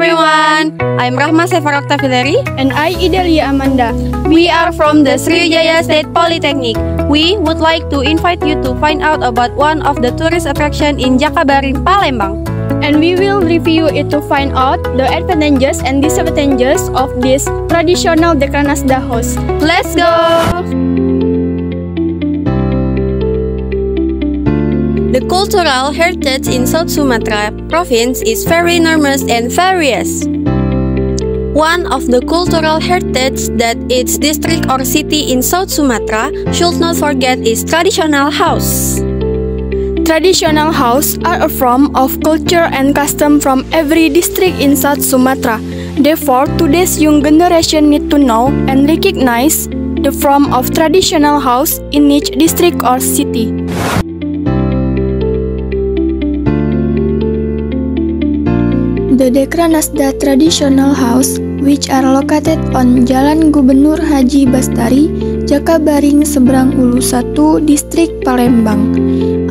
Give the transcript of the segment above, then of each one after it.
everyone! I'm Rahma Sefarok Tafilleri. And I, Idalia Amanda. We are from the Sriwijaya State Polytechnic. We would like to invite you to find out about one of the tourist attractions in Jakabaring, Palembang. And we will review it to find out the advantages and disadvantages of this traditional Dekranasda house. Let's go! The cultural heritage in South Sumatra province is very enormous and various. One of the cultural heritage that its district or city in South Sumatra should not forget is traditional house. Traditional house are a form of culture and custom from every district in South Sumatra. Therefore, today's young generation need to know and recognize the form of traditional house in each district or city. The Dekranasda traditional house, which are located on Jalan Gubernur Haji Bastari, Jakabaring, Seberang Ulu 1, Distrik Palembang,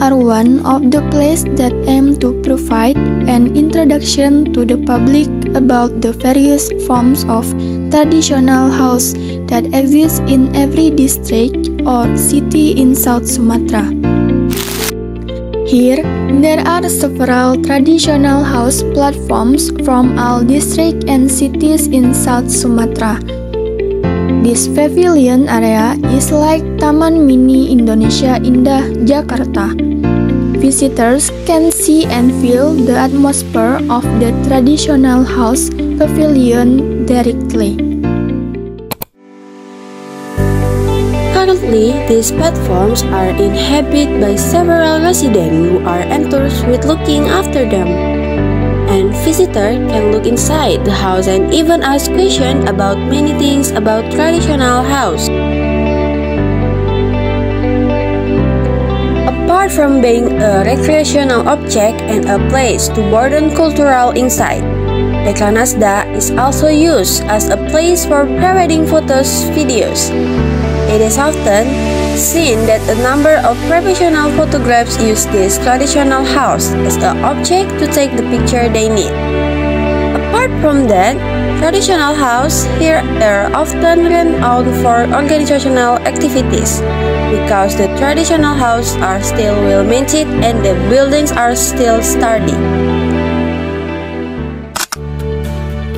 are one of the places that aim to provide an introduction to the public about the various forms of traditional house that exist in every district or city in South Sumatra. Here, there are several traditional house platforms from all districts and cities in South Sumatra. This pavilion area is like Taman Mini Indonesia Indah, Jakarta. Visitors can see and feel the atmosphere of the traditional house pavilion directly. Currently, these platforms are inhabited by several residents who are enthused with looking after them. And visitors can look inside the house and even ask questions about many things about traditional house. Apart from being a recreational object and a place to broaden cultural insight, Dekranasda is also used as a place for pre-wedding photos, videos. It is often seen that a number of professional photographers use this traditional house as an object to take the picture they need. Apart from that, traditional houses here are often renowned for organizational activities because the traditional houses are still well maintained and the buildings are still sturdy.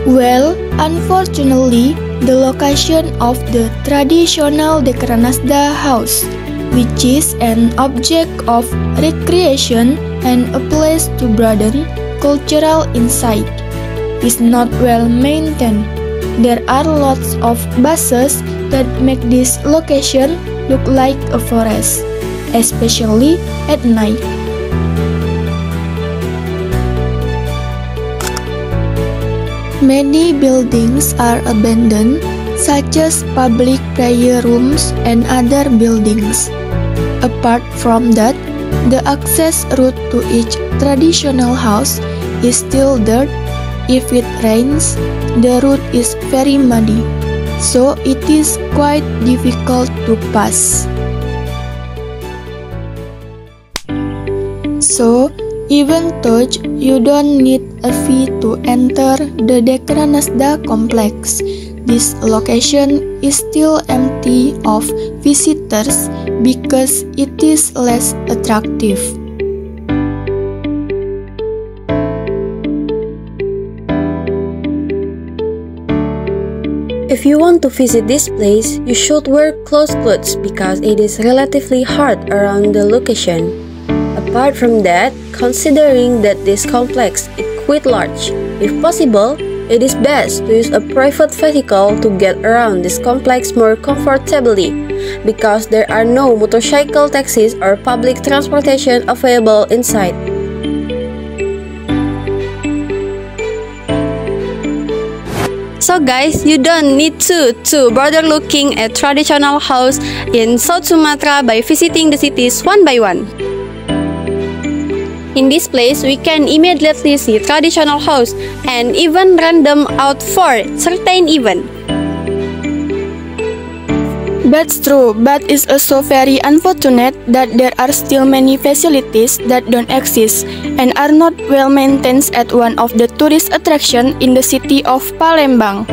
Well, unfortunately, the location of the traditional Dekranasda house, which is an object of recreation and a place to broaden cultural insight, is not well maintained. There are lots of buses that make this location look like a forest, especially at night. Many buildings are abandoned, such as public prayer rooms and other buildings. Apart from that, the access route to each traditional house is still dirt. If it rains, the route is very muddy, so it is quite difficult to pass. So, even though you don't need a fee to enter the Dekranasda complex, this location is still empty of visitors because it is less attractive. If you want to visit this place, you should wear close clothes because it is relatively hot around the location. Apart from that, considering that this complex is quite large, if possible, it is best to use a private vehicle to get around this complex more comfortably because there are no motorcycle taxis or public transportation available inside. So guys, you don't need to bother looking at traditional house in South Sumatra by visiting the cities one by one. In this place, we can immediately see traditional house and even rent them out for certain event. That's true, but it's also very unfortunate that there are still many facilities that don't exist and are not well maintained at one of the tourist attractions in the city of Palembang.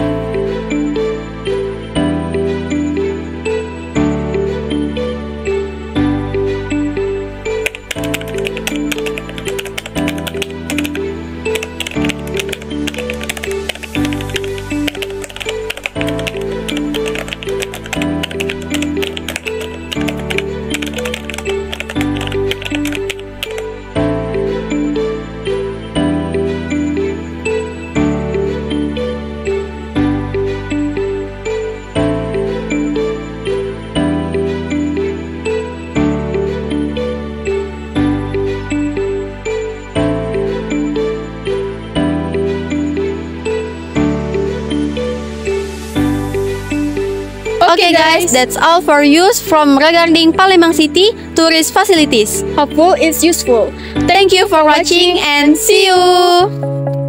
Okay guys, that's all for use from regarding Palembang City tourist facilities. Hopeful it's useful. Thank you for watching and see you!